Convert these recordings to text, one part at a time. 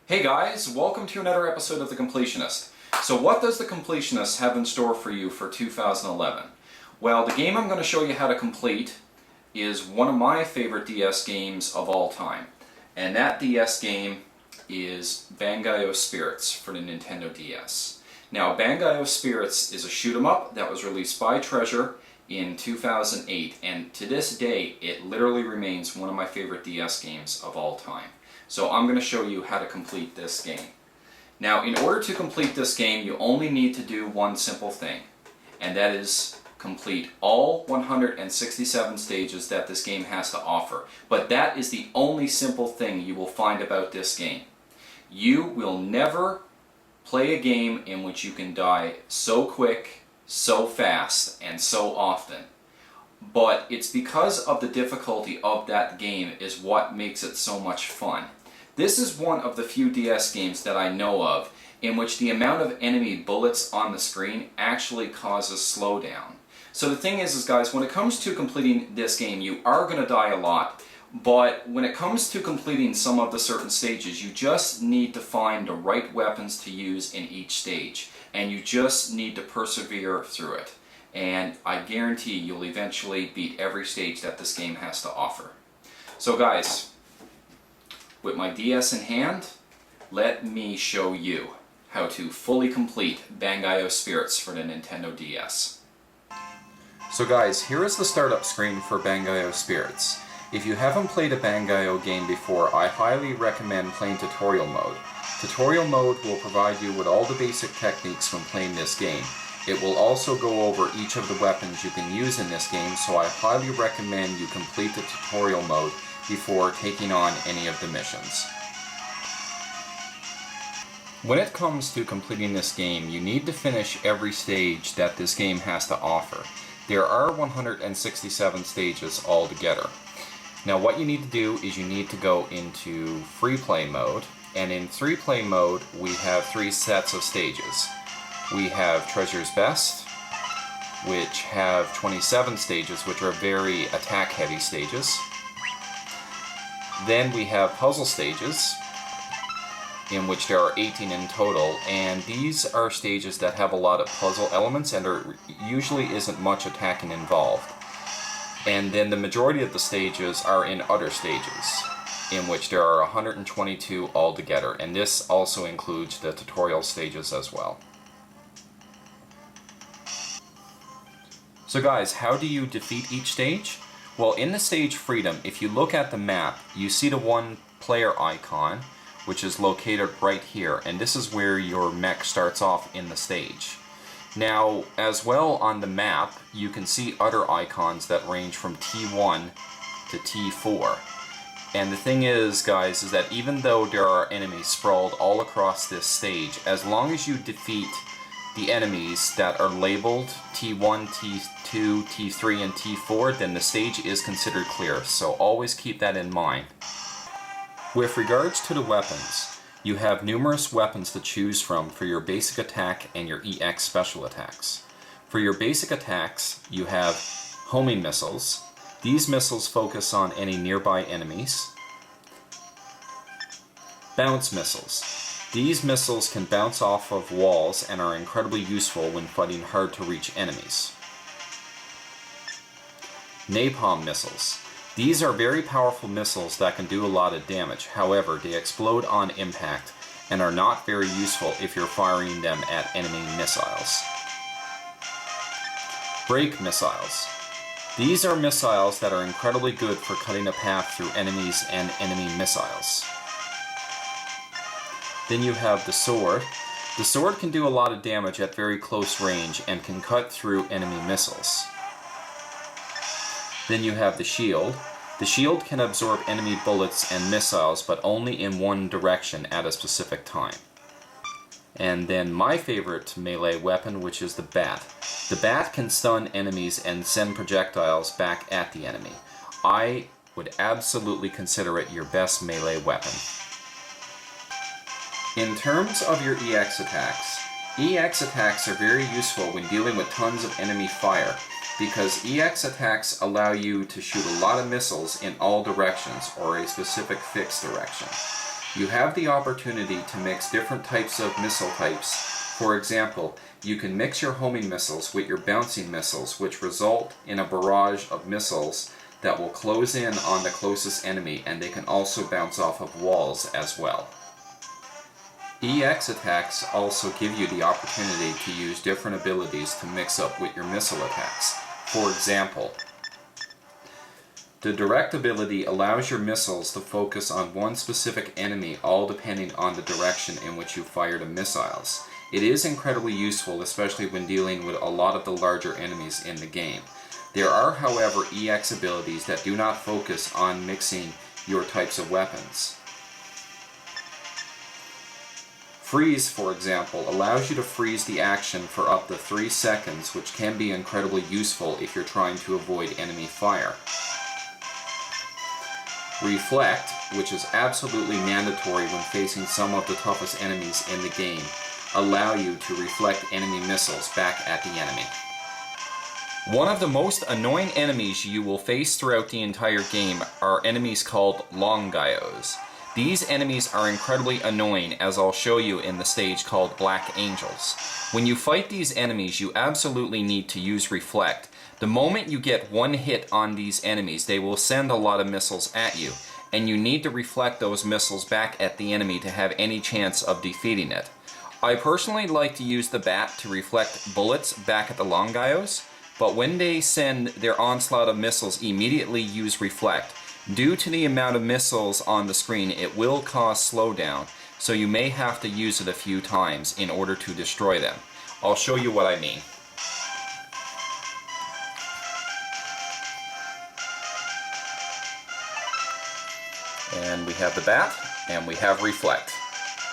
Hey guys, welcome to another episode of The Completionist. So what does The Completionist have in store for you for 2011? Well, the game I'm going to show you how to complete is one of my favorite DS games of all time. And that DS game is Bangai-O Spirits for the Nintendo DS. Now, Bangai-O Spirits is a shoot-'em-up that was released by Treasure in 2008, and to this day, it literally remains one of my favorite DS games of all time. So I'm going to show you how to complete this game. Now, in order to complete this game, you only need to do one simple thing, and that is complete all 167 stages that this game has to offer. But that is the only simple thing you will find about this game. You will never play a game in which you can die so quick, so fast, and so often. But it's because of the difficulty of that game is what makes it so much fun. This is one of the few DS games that I know of in which the amount of enemy bullets on the screen actually causes slowdown. So the thing is guys, when it comes to completing this game, you are going to die a lot. But when it comes to completing some of the certain stages, you just need to find the right weapons to use in each stage. And you just need to persevere through it. And I guarantee you'll eventually beat every stage that this game has to offer. So guys, with my DS in hand, let me show you how to fully complete Bangai-O Spirits for the Nintendo DS. So guys, here is the startup screen for Bangai-O Spirits. If you haven't played a Bangai-O game before, I highly recommend playing Tutorial Mode. Tutorial Mode will provide you with all the basic techniques when playing this game. It will also go over each of the weapons you can use in this game, so I highly recommend you complete the Tutorial Mode before taking on any of the missions. When it comes to completing this game, you need to finish every stage that this game has to offer. There are 167 stages altogether. Now what you need to do is you need to go into free play mode, and in free play mode we have 3 sets of stages. We have Treasure's Best, which have 27 stages, which are very attack heavy stages. Then we have puzzle stages, in which there are 18 in total, and these are stages that have a lot of puzzle elements and there usually isn't much attacking involved. And then the majority of the stages are in other stages, in which there are 122 altogether, and this also includes the tutorial stages as well. So guys, how do you defeat each stage? Well, in the stage Freedom, if you look at the map, you see the one player icon, which is located right here, and this is where your mech starts off in the stage. Now, as well on the map, you can see other icons that range from T1 to T4. And the thing is, guys, is that even though there are enemies sprawled all across this stage, as long as you defeat the enemies that are labeled T1, T2, T3, and T4, then the stage is considered clear, so always keep that in mind. With regards to the weapons, you have numerous weapons to choose from for your basic attack and your EX special attacks. For your basic attacks, you have homing missiles. These missiles focus on any nearby enemies. Bounce missiles. These missiles can bounce off of walls and are incredibly useful when fighting hard to reach enemies. Napalm missiles. These are very powerful missiles that can do a lot of damage, however they explode on impact and are not very useful if you're firing them at enemy missiles. Break missiles. These are missiles that are incredibly good for cutting a path through enemies and enemy missiles. Then you have the sword. The sword can do a lot of damage at very close range and can cut through enemy missiles. Then you have the shield. The shield can absorb enemy bullets and missiles, but only in one direction at a specific time. And then my favorite melee weapon, which is the bat. The bat can stun enemies and send projectiles back at the enemy. I would absolutely consider it your best melee weapon. In terms of your EX attacks are very useful when dealing with tons of enemy fire, because EX attacks allow you to shoot a lot of missiles in all directions or a specific fixed direction. you have the opportunity to mix different types of missile types. For example, you can mix your homing missiles with your bouncing missiles, which result in a barrage of missiles that will close in on the closest enemy, and they can also bounce off of walls as well. EX attacks also give you the opportunity to use different abilities to mix up with your missile attacks. For example, the direct ability allows your missiles to focus on one specific enemy, all depending on the direction in which you fire the missiles. It is incredibly useful, especially when dealing with a lot of the larger enemies in the game. There are, however, EX abilities that do not focus on mixing your types of weapons. Freeze, for example, allows you to freeze the action for up to 3 seconds, which can be incredibly useful if you're trying to avoid enemy fire. Reflect, which is absolutely mandatory when facing some of the toughest enemies in the game, allow you to reflect enemy missiles back at the enemy. One of the most annoying enemies you will face throughout the entire game are enemies called Longai-Os. These enemies are incredibly annoying, as I'll show you in the stage called Black Angels. When you fight these enemies, you absolutely need to use Reflect. The moment you get one hit on these enemies, they will send a lot of missiles at you, and you need to reflect those missiles back at the enemy to have any chance of defeating it. I personally like to use the bat to reflect bullets back at the Longai-Os, but when they send their onslaught of missiles, immediately use Reflect. Due to the amount of missiles on the screen, it will cause slowdown, so you may have to use it a few times in order to destroy them. I'll show you what I mean. And we have the bat, and we have Reflect.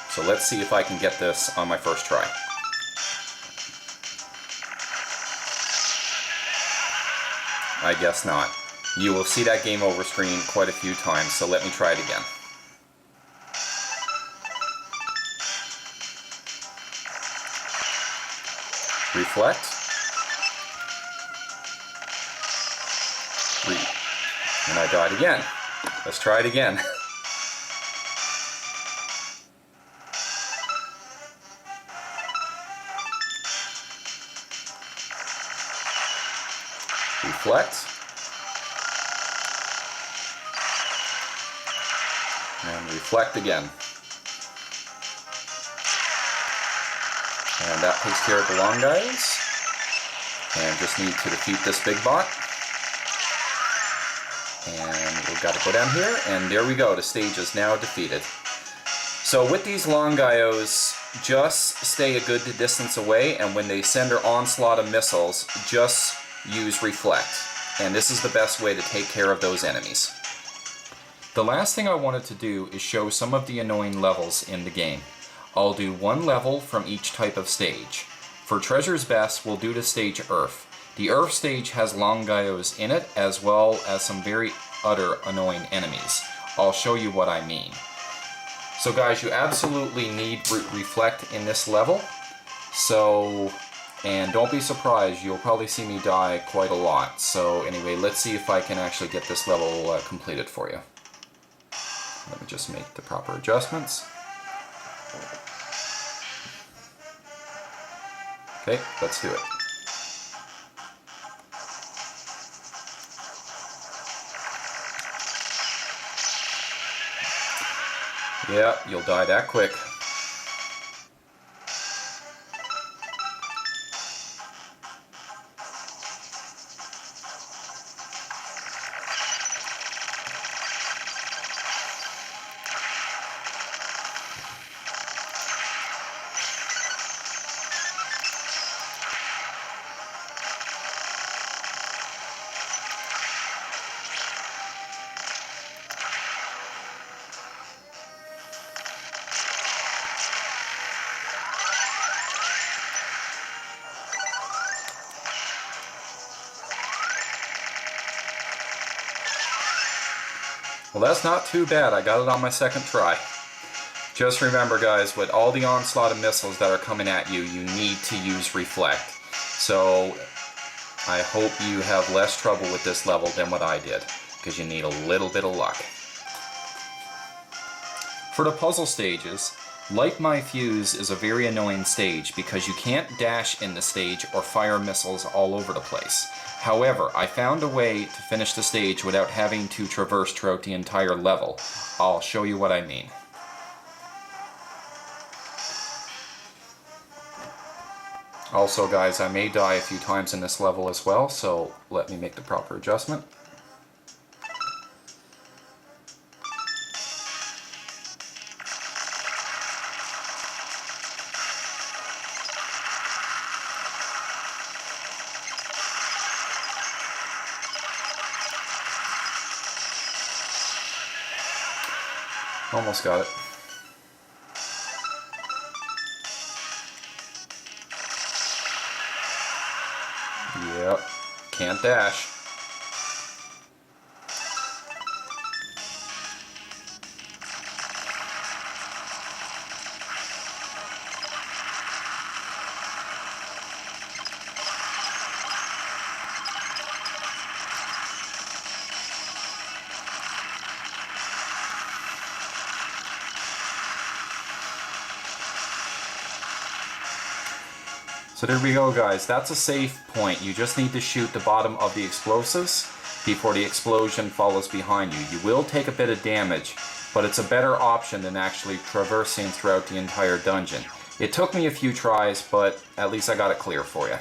So let's see if I can get this on my first try. I guess not. You will see that game over screen quite a few times, so let me try it again. Reflect. And I died again. Let's try it again. Reflect. And reflect again. And that takes care of the Longai-Os. And just need to defeat this big bot. And we've got to go down here, and there we go, the stage is now defeated. So with these Longai-Os, just stay a good distance away, and when they send their onslaught of missiles, just use Reflect. And this is the best way to take care of those enemies. The last thing I wanted to do is show some of the annoying levels in the game. I'll do one level from each type of stage. For Treasure's Best, we'll do the stage Earth. The Earth stage has Longai-Os in it, as well as some very utter annoying enemies. I'll show you what I mean. So guys, you absolutely need Reflect in this level. And don't be surprised, you'll probably see me die quite a lot. So anyway, let's see if I can actually get this level completed for you. Let me just make the proper adjustments. Okay, let's do it. Yeah, you'll die that quick. Well, that's not too bad. I got it on my second try. Just remember, guys, with all the onslaught of missiles that are coming at you, you need to use Reflect. So I hope you have less trouble with this level than what I did, because you need a little bit of luck. For the puzzle stages, Light My Fuse is a very annoying stage because you can't dash in the stage or fire missiles all over the place. However, I found a way to finish the stage without having to traverse throughout the entire level. I'll show you what I mean. Also guys, I may die a few times in this level as well, so let me make the proper adjustment. Almost got it. Yep, can't dash. So there we go guys, that's a safe point. You just need to shoot the bottom of the explosives before the explosion follows behind you. You will take a bit of damage, but it's a better option than actually traversing throughout the entire dungeon. It took me a few tries, but at least I got it clear for you.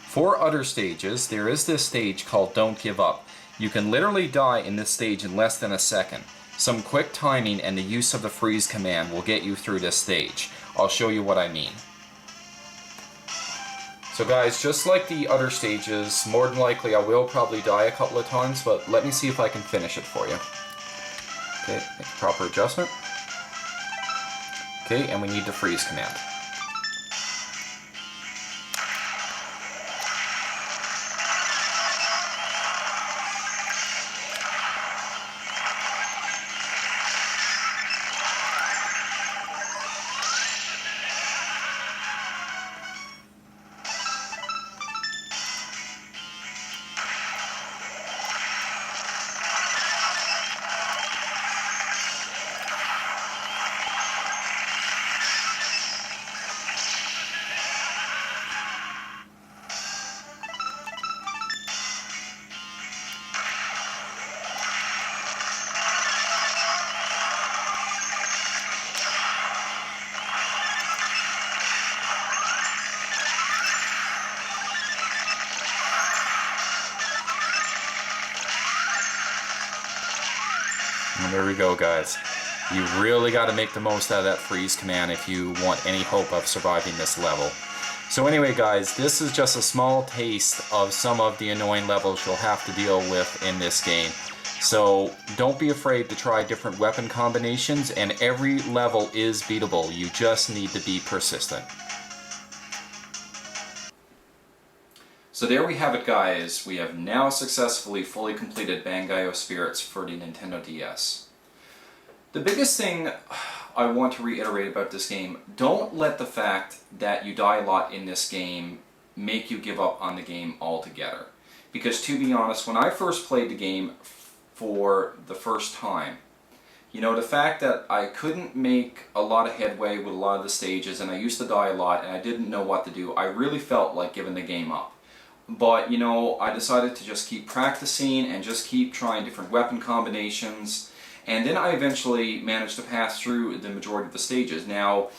For other stages, there is this stage called Don't Give Up. You can literally die in this stage in less than a second. Some quick timing and the use of the freeze command will get you through this stage. I'll show you what I mean. So guys, just like the other stages, more than likely I will probably die a couple of times, but let me see if I can finish it for you. Okay, make the proper adjustment. Okay, and we need the freeze command. And there we go guys. You really got to make the most out of that freeze command if you want any hope of surviving this level. So anyway guys, this is just a small taste of some of the annoying levels you'll have to deal with in this game. So don't be afraid to try different weapon combinations, and every level is beatable. You just need to be persistent. So there we have it guys, we have now successfully fully completed Bangai-O Spirits for the Nintendo DS. The biggest thing I want to reiterate about this game, don't let the fact that you die a lot in this game make you give up on the game altogether. Because to be honest, when I first played the game for the first time, you know, the fact that I couldn't make a lot of headway with a lot of the stages and I used to die a lot and I didn't know what to do, I really felt like giving the game up. But, you know, I decided to just keep practicing and just keep trying different weapon combinations. And then I eventually managed to pass through the majority of the stages. Now,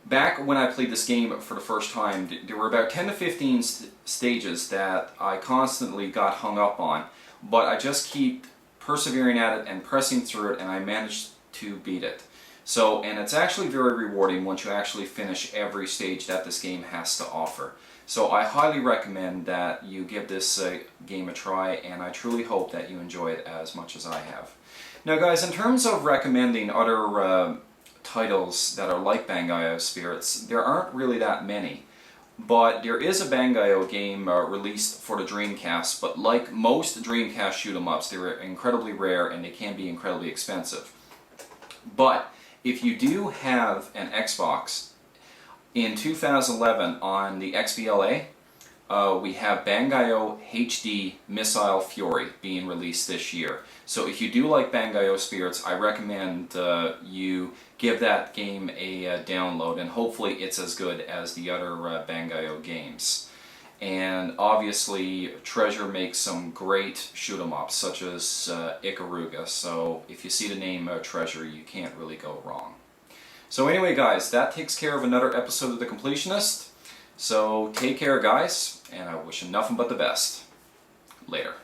back when I played this game for the first time, there were about 10 to 15 stages that I constantly got hung up on. But I just keep persevering at it and pressing through it, and I managed to beat it. So, and it's actually very rewarding once you actually finish every stage that this game has to offer. So I highly recommend that you give this game a try, and I truly hope that you enjoy it as much as I have. Now guys, in terms of recommending other titles that are like Bangai-O Spirits, there aren't really that many. But there is a Bangai-O game released for the Dreamcast, but like most Dreamcast shoot-'em-ups, they're incredibly rare and they can be incredibly expensive. But if you do have an Xbox, in 2011 on the XBLA, we have Bangai-O HD Missile Fury being released this year. So if you do like Bangai-O Spirits, I recommend you give that game a download, and hopefully it's as good as the other Bangai-O games. And obviously Treasure makes some great shoot 'em ups, such as Ikaruga, so if you see the name Treasure, you can't really go wrong. So anyway guys, that takes care of another episode of The Completionist. So take care guys, and I wish you nothing but the best. Later.